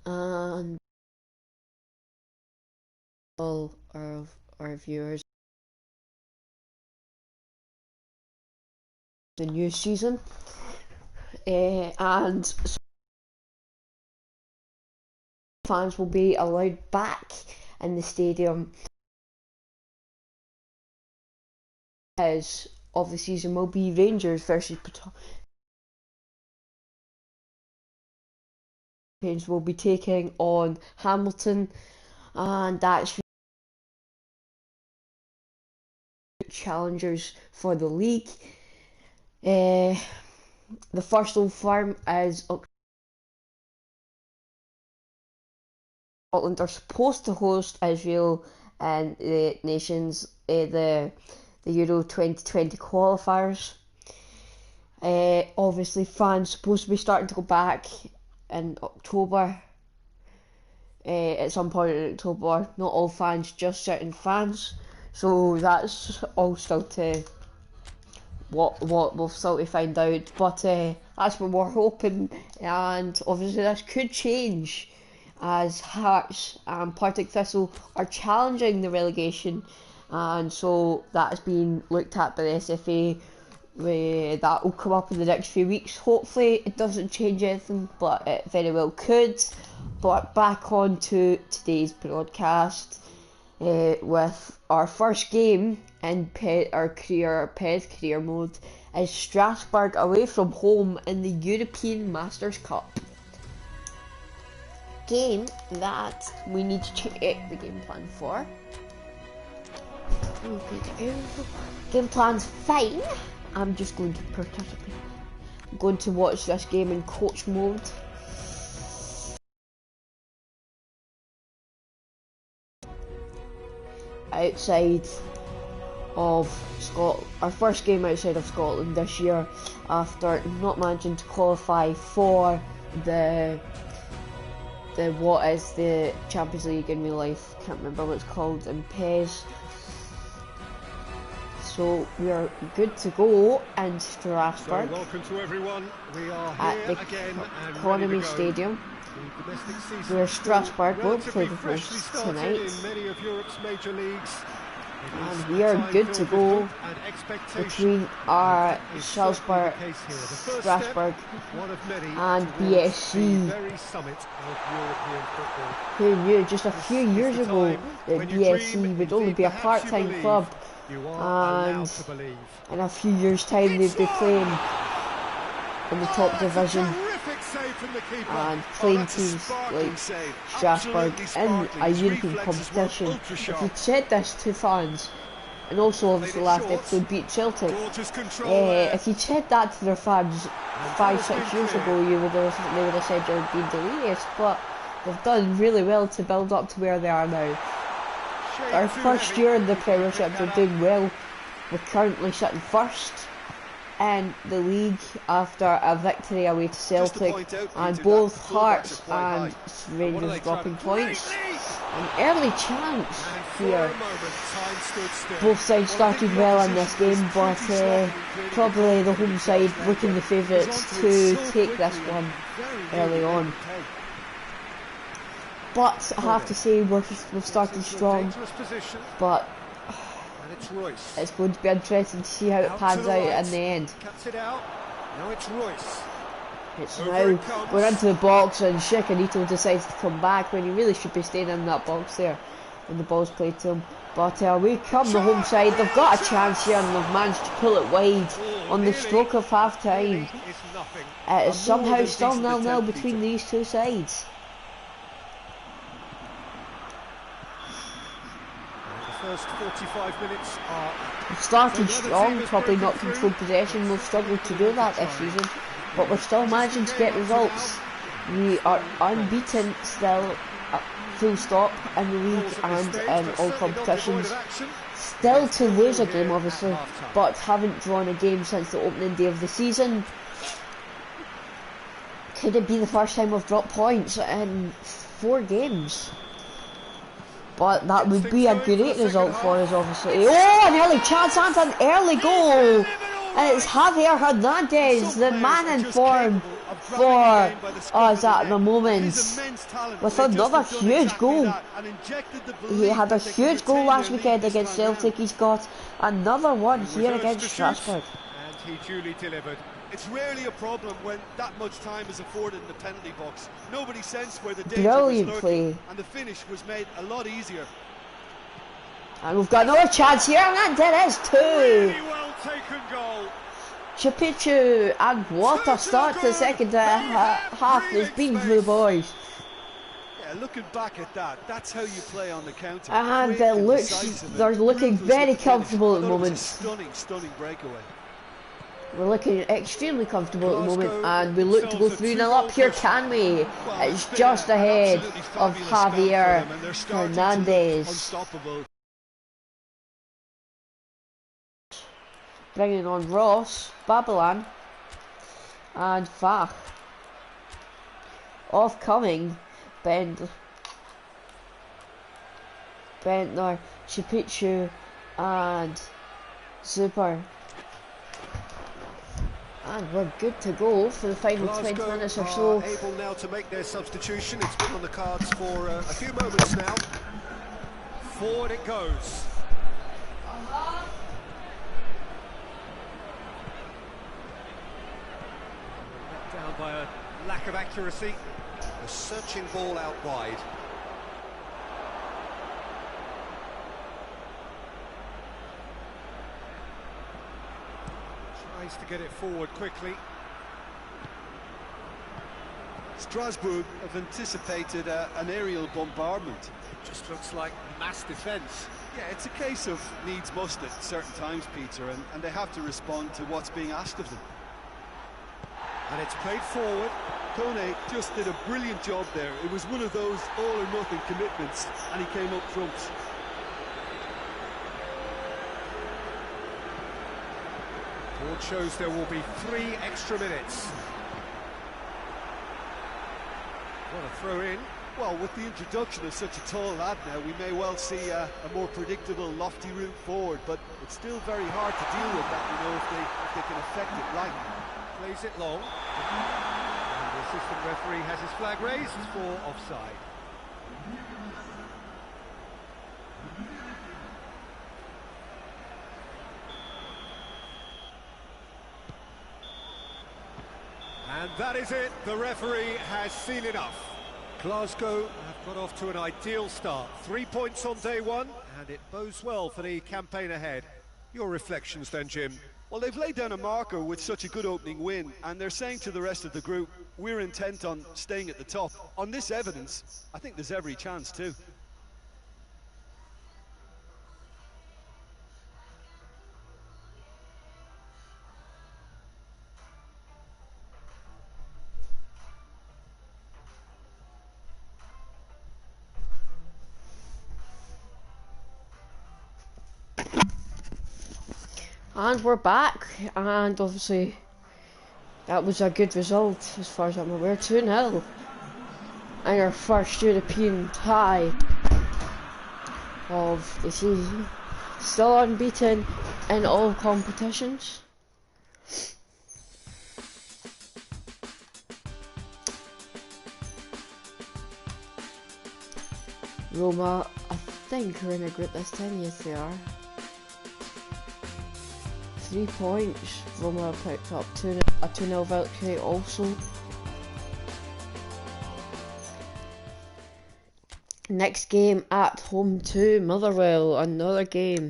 and all our viewers. The new season, and so fans will be allowed back in the stadium as of the season will be Rangers versus Patriots will be taking on Hamilton, and that's challengers for the league. The first Old Firm is Scotland are supposed to host Israel and the nations the Euro 2020 qualifiers. Obviously, fans supposed to be starting to go back in October. At some point in October, not all fans, just certain fans. So that's all still to what we'll still to find out. But that's what we're hoping, and obviously this could change as Hearts and Partick Thistle are challenging the relegation, and so that has been looked at by the SFA. That will come up in the next few weeks. Hopefully it doesn't change anything, but it very well could. But back on to today's broadcast with our first game in our PES career mode is Strasbourg away from home in the European Masters Cup. Game that we need to check the game plan for. Game plan's fine. I'm just going to participate. I'm going to watch this game in coach mode. Outside of Scotland, our first game outside of Scotland this year, after not managing to qualify for the what is the Champions League in real life. Can't remember what it's called in PES. So we are good to go in Strasbourg. So welcome to everyone. We are at the Economy Stadium, where Strasbourg will play the hosts tonight. In many of Europe's major leagues. And we are good to go between our Salzburg, Strasbourg and BSC. Who knew just a few years ago that BSC would only be a part-time club, and in a few years' time they'd be playing in the top division and playing teams like Strasbourg in a European competition. If you'd said this to fans, and also obviously last episode beat Celtic, if you'd said that to their fans 5-6 years ago, they would have said you're being delirious, but they've done really well to build up to where they are now. Our first year in the Premiership, they're doing well. We're currently sitting first in the league after a victory away to Celtic, and both Hearts and Rangers dropping points. An early chance here. Both sides started well in this game, but probably the home side looking the favourites to take this one early on. But I have to say we've started strong, but it's going to be interesting to see how it pans out in the end. It's now going into the box, and Shekanito decides to come back when he really should be staying in that box there when the ball's played to him. But away come the home side. They've got a chance here, and they've managed to pull it wide on the stroke of half time. It is somehow still 0-0 between these two sides. First 45 minutes are... We've started strong, probably not controlled possession. We've struggled to do that this season, but we're still managing to get results. We are unbeaten still, full stop, in the league and in all competitions. Still to lose a game, obviously, but haven't drawn a game since the opening day of the season. Could it be the first time we've dropped points in 4 games? But that would be a great result for us, obviously. Oh, an early chance and an early goal! And it's Javier Hernandez, the man in form for us at the moment, with another huge goal. He had a huge goal last weekend against Celtic. He's got another one here against Strasbourg. And he duly delivered. It's rarely a problem when that much time is afforded in the penalty box. Nobody sensed where the danger was lurking, and the finish was made a lot easier. And we've got another chance here, and that is two. Really well taken goal. Chapichu, and what a start to the second half has been for the boys. Yeah, looking back at that, that's how you play on the counter. And they're looking very comfortable at the moment. Stunning breakaway. We're looking extremely comfortable at the moment, and we look to go 3-0 up here, can we? It's just ahead of Javier Hernandez. Bringing on Ross, Babalan, and Fach. Off-coming, Bentner, Chapichu, and Super. And we're good to go for the final 20 minutes or so. Able now to make their substitution. It's been on the cards for a few moments now. Forward it goes. Down by a lack of accuracy. A searching ball out wide. Tries to get it forward quickly. Strasbourg have anticipated an aerial bombardment. Just looks like mass defence. Yeah, it's a case of needs must at certain times, Peter, and they have to respond to what's being asked of them. And it's played forward. Kone just did a brilliant job there. It was one of those all-or-nothing commitments, and he came up front. Board shows there will be 3 extra minutes. What a throw in. Well, with the introduction of such a tall lad now, we may well see a more predictable, lofty route forward, but it's still very hard to deal with that, you know, if they can affect it right. Plays it long. And the assistant referee has his flag raised for offside. And that is it. The referee has seen enough. Glasgow have got off to an ideal start. 3 points on day one, and it bodes well for the campaign ahead. Your reflections then, Jim? Well, they've laid down a marker with such a good opening win, and they're saying to the rest of the group, we're intent on staying at the top. On this evidence, I think there's every chance too. And we're back, and obviously that was a good result as far as I'm aware. 2-0 and our first European tie of the season. Still unbeaten in all competitions. Roma, I think, are in a group this time. Yes, they are. 3 points. Roma picked up a 2-0 victory also. Next game at home to Motherwell. Another game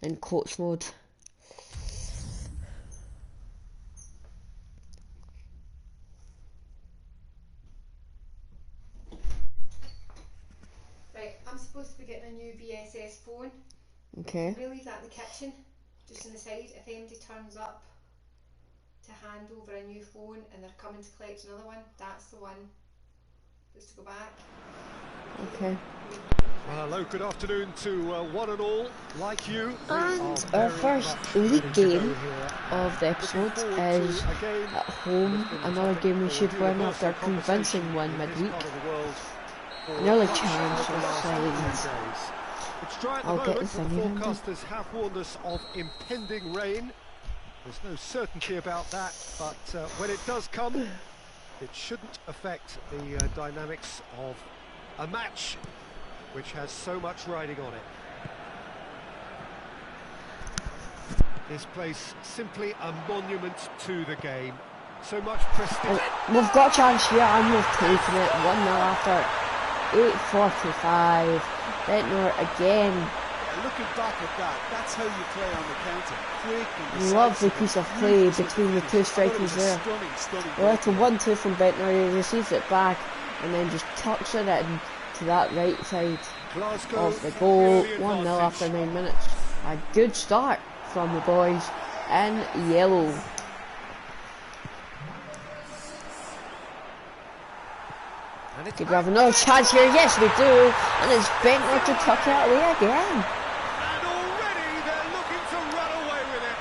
in coach mode. Right, I'm supposed to be getting a new BSS phone. Okay. We'll leave that in the kitchen. Just on the side, if anybody turns up to hand over a new phone and they're coming to collect another one, that's the one that's to go back. Okay. Well, hello, good afternoon to one and all, like you. And our first league game of the episode is at home. Another game we should win after a convincing win midweek. An early chance of silence. It's dry at the moment, but the forecasters have warned us of impending rain. There's no certainty about that, but when it does come, it shouldn't affect the dynamics of a match which has so much riding on it. This place simply a monument to the game. So much prestige. We've got a chance here and we've taken it. 1-0 after 8:45. Ventnor again. Looking back at that, that's how you play on the counter. Quick and Lovely piece of play between the two strikers there. A little 1-2 from Ventnor. He receives it back and then just tucks it in to that right side of the goal. 1-0 after 9 minutes. A good start from the boys in yellow. Could we have another chance here? Yes, we do. And it's Ventnor to tuck it away again. And already they're looking to run away with it.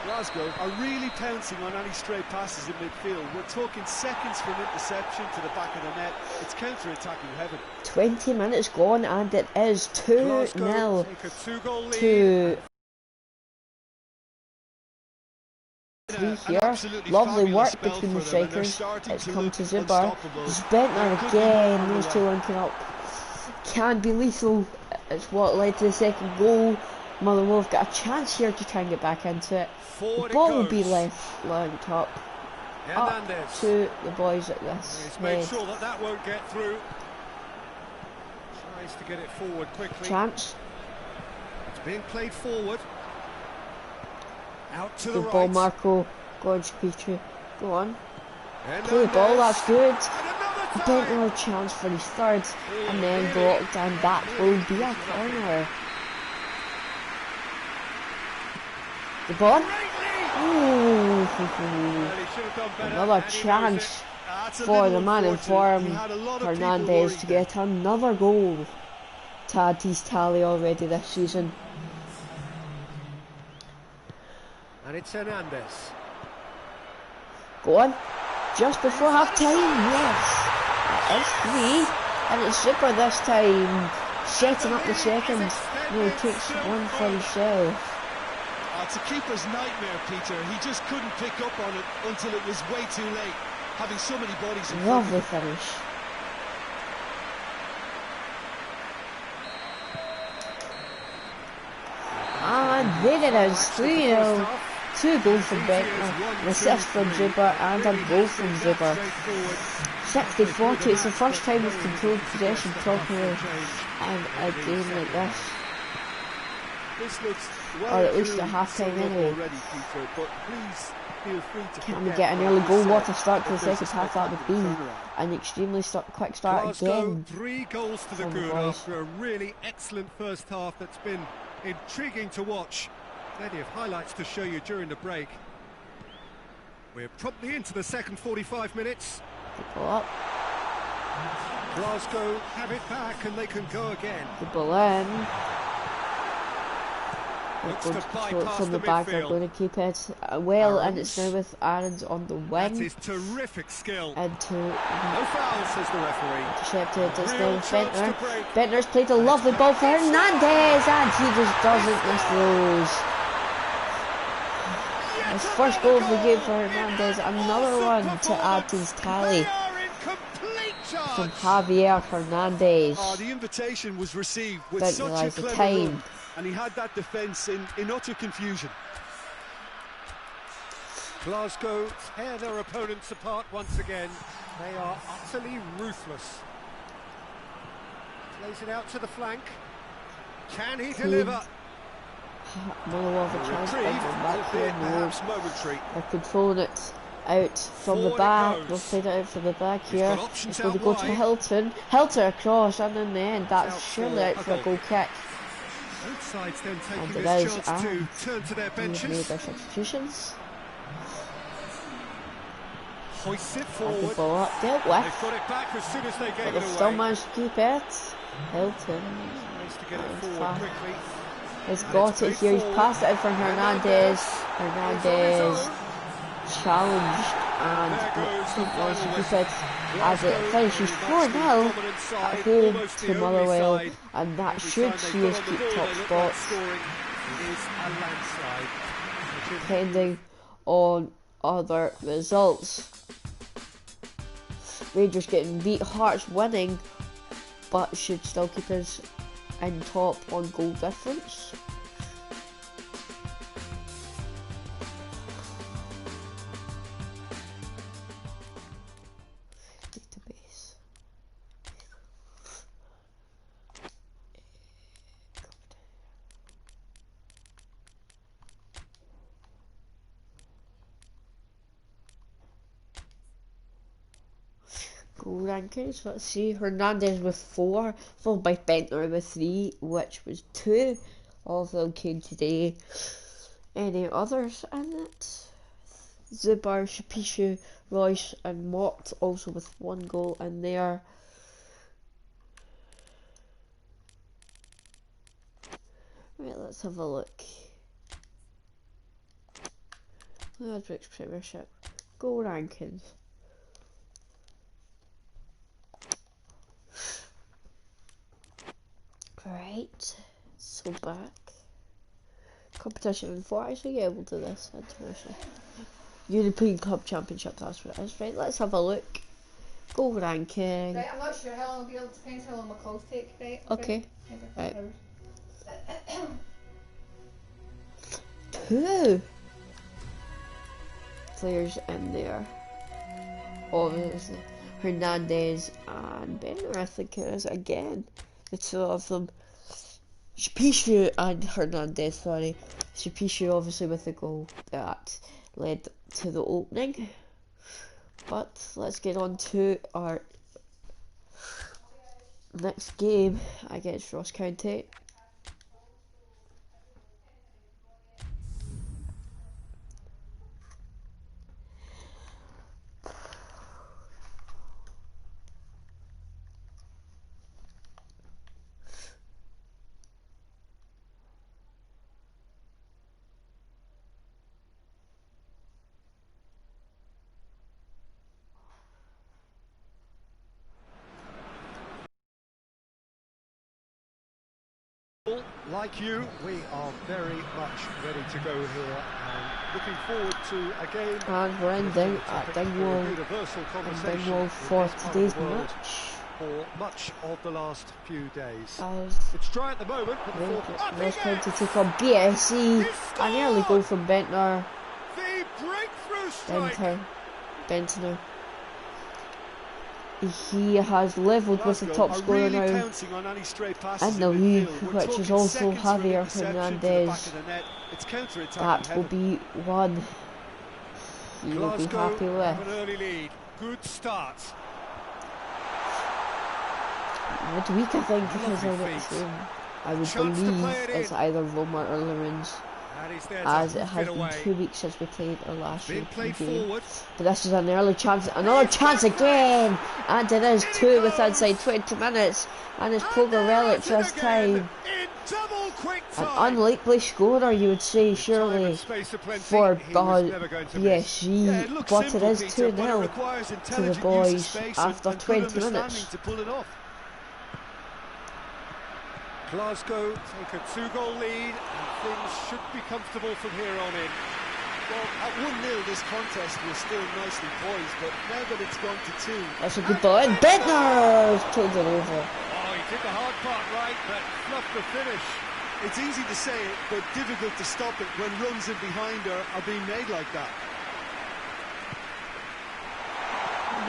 Glasgow are really pouncing on any stray passes in midfield. We're talking seconds from interception to the back of the net. It's counter-attacking heaven. 20 minutes gone and it is 2-0 to 3 here. Lovely work between the strikers. It's come to Zuber. Ventnor again. Those two linking up can be lethal. It's what led to the second goal. Motherwell have got a chance here to try and get back into it. The ball will be left linked up to the boys at this make sure that won't get through. Tries to get it forward quickly. Chance. It's being played forward. Out to the right. Ball, Marco. Gorge Petrie. Go on. Play the ball, that's good. Ventnor chance for his third. And then blocked, and that will be a corner. The ball. Ooh. Another chance for the man in form, Hernandez, to get another goal to add to his tally already this season. And it's Hernandez. Go on. Just before half time, yes. It's 3. And it's Zuber this time. Setting up the second. No, he takes one for himself. It's a keeper's nightmare, Peter. He just couldn't pick up on it until it was way too late. Having so many bodies in front. Lovely finish. And there it is. 3-0. 2 goals from Ventnor, an assist from Zuber and a goal from Zuber. 60-40, it's the first time we've controlled possession properly and a game like this. Or at least at half time anyway. Can we get an early goal? What a start to the second half that would be. An extremely quick start again. 3 goals to the good after a really excellent first half that's been intriguing to watch. Plenty of highlights to show you during the break. We're promptly into the second 45 minutes. Pull up. Glasgow have it back and they can go again. The ball in. From the back, they're going to keep it well, and it's now with Aarons on the wing. That is terrific skill. Into no foul, says the referee. Intercepted. It's now with Ventnor. Ventnor's played a lovely ball for Hernandez, and he just doesn't miss those. His first goal of the game for Hernandez, another one to add to his tally from Javier Hernandez. The invitation was received with such a clever run, and he had that defence in utter confusion. Glasgow tear their opponents apart once again. They are utterly ruthless. Plays it out to the flank. Can he deliver? Motherwell have a chance to back here. No. They're controlling it out from the back. They'll play it out from the back here. It's going to go to Hilton. Hilton across, and in the end, that's surely out for a goal kick. Both sides then taking And it this is, chance to turn to their benches. They've made their substitutions. Hoists it And the forward. ball up, dealt with. They've got it back as soon as they But gave it they've away. still managed to keep it. Hilton. Nice to get it forward quickly. He's got it here, he's passed it out from Hernandez. Hernandez challenged and managed to keep it as it finishes 4-0 at home to Motherwell, and that should see us keep top spots. depending on other results. Rangers getting beat, Hearts winning, but should still keep us in top on goal difference. Database. Goal rankings, let's see. Hernandez with 4, followed by Bentner with 3, which was 2 of them came today. Any others in it? Zubar, Shapishu, Royce and Mott also with 1 goal in there. Right, let's have a look. Ladbrokes Premiership. Goal rankings. Right, so back. Competition in 4, actually, yeah, we'll do this. International. European Club Championship, that's what it is. Right, let's have a look. Goal ranking. Right, I'm not sure how long I'll be able to, depends how long my calls take, right? Okay. Right. Right. 2 players in there. Obviously, Hernandez and Bentner, I think it is, again. The 2 of them. Shapishu and Hernandez, sorry. Shapishu obviously with the goal that led to the opening. But let's get on to our next game against Ross County. Like you, we are very much ready to go here and looking forward to a game. And we're ending at Dingwall, for today's match. For much of the last few days. As It's dry at the moment. Ross County take on BSC. An early goal from Bentner. The breakthrough strike. Bentner. He has levelled with the top scorer now in the league, which is also Javier Hernandez. That will be one he will be happy with. An early lead. Good start. Midweek, I think, is our next game. I would believe it's either Roma or Lorenz, as it has been 2 weeks since we played our last European game. But this is an early chance, another chance again, and it is 2 with inside 20 minutes, and it's Pogorelic this time. An unlikely scorer, you would say, surely, for PSG, but it is 2-0 to the boys after 20 minutes. Glasgow take a 2-goal lead, and things should be comfortable from here on in. Well, at 1-0 this contest was still nicely poised, but now that it's gone to 2... That's a good ball, and Bentner pulled it over. Oh, he did the hard part right, but fluffed the finish. It's easy to say it, but difficult to stop it when runs in behind are being made like that.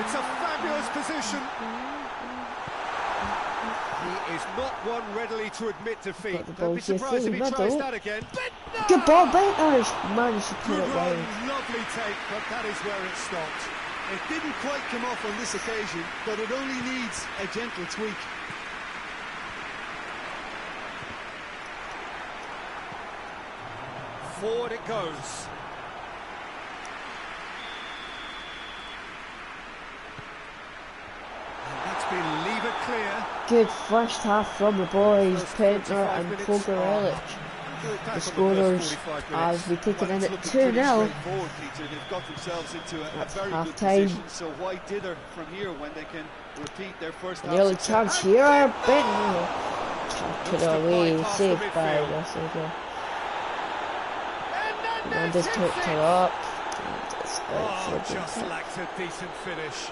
It's a fabulous position. He is not one readily to admit defeat. Don't be surprised if he tries that again. Bentner! Good ball, Bentner's managed to put it wide. Lovely take, but that is where it stopped. It didn't quite come off on this occasion, but it only needs a gentle tweak. Forward it goes. And that's been levered clear. Good first half from the boys, Bentner and Pogorelic. The scorers as we take it in at 2-0 at half time. So why dither from here when they can repeat their first half? An early chance here, Bentner can't put it away, saved by Russell. And just took her up. And it's out for a good just kick. lacked a decent finish.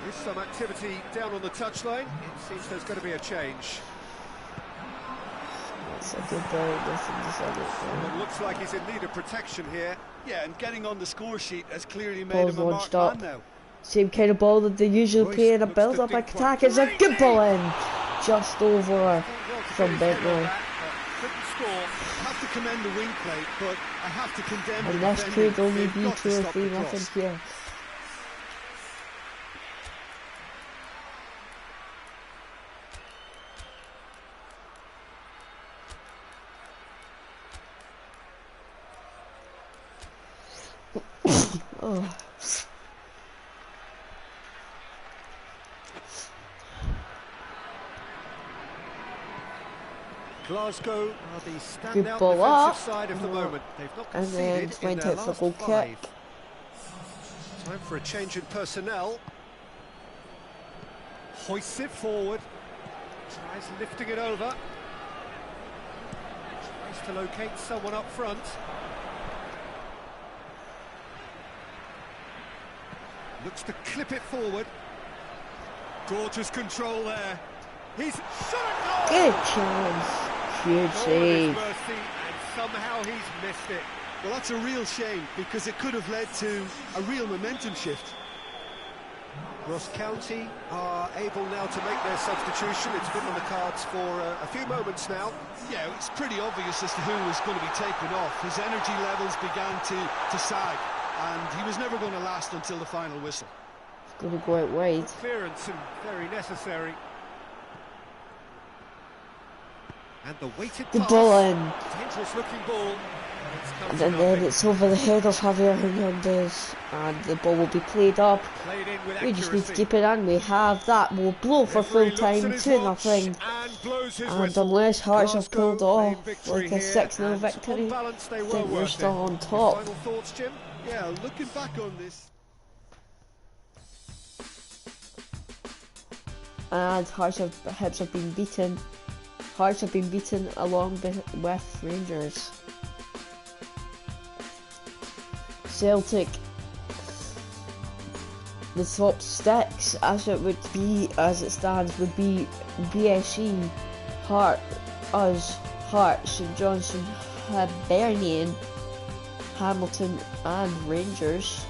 There is some activity down on the touchline. It seems there's going to be a change. That's a good ball. Nothing to say Well, it looks like he's in need of protection here. Yeah, and getting on the score sheet has clearly made Ball's him a launched marked man up. now. Same kind of ball that they usually play in a build-up attack. It's a good ball in. Just over from Bentley. Couldn't score. I have to commend the wing play, but I have to condemn the And this defending. could only They've be got to 2 or stop 3 the nothing cross. here. Oh. Glasgow are the Good standout ball up. defensive side of the moment. They've not And then conceded in went their out for last goal 5. kick. Time for a change in personnel. Hoists it forward. Tries lifting it over. Tries to locate someone up front. Looks to clip it forward. Gorgeous control there. He's shot a goal! Good chance. Huge All of his save. mercy, and somehow he's missed it. Well, that's a real shame, because it could have led to a real momentum shift. Ross County are able now to make their substitution. It's been on the cards for a few moments now. Yeah, it's pretty obvious as to who was going to be taken off. His energy levels began to sag, and he was never going to last until the final whistle. It's going to go out wide. Clearance and very necessary. And the weighted The pass. ball in. Dangerous looking ball. But it's come to And then nothing. it's over the head of Javier Hernandez. And the ball will be played up. Played in with We just need to accuracy. keep it in. We have that. We'll blow for Referee full looks time, at his 2-0. watch and blows his And whistle. unless Hearts have Glasgow pulled off claim victory like a here, 6-0 and victory, on balance they I were think we're worth still it. on top. Final thoughts, Jim? Yeah, looking back on this, And Hibs have been beaten. Hearts have been beaten along with Rangers. Celtic, the top 6 as it stands would be BSC, Hearts, St Johnstone, Hibernian, Hamilton and Rangers.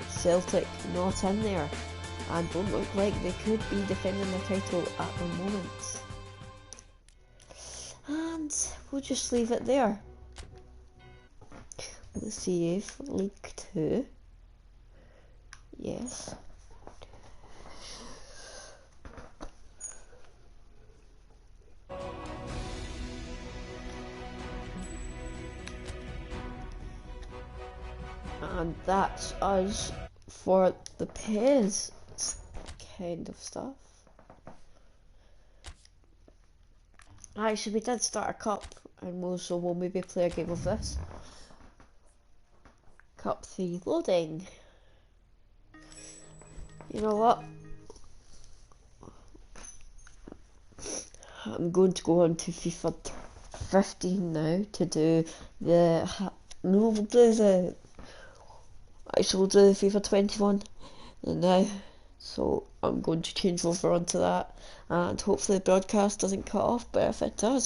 Celtic not in there and don't look like they could be defending the title at the moment. And we'll just leave it there. Let's see if League 2. Yes. And that's us for the PES kind of stuff. Actually, we did start a cup, and we'll maybe play a game of this. Cup 3 loading. You know what? I'm going to go on to FIFA 15 now to do the. No, we'll do the. Actually, we'll do the FIFA 21 now. So I'm going to change over onto that, and hopefully the broadcast doesn't cut off. But if it does,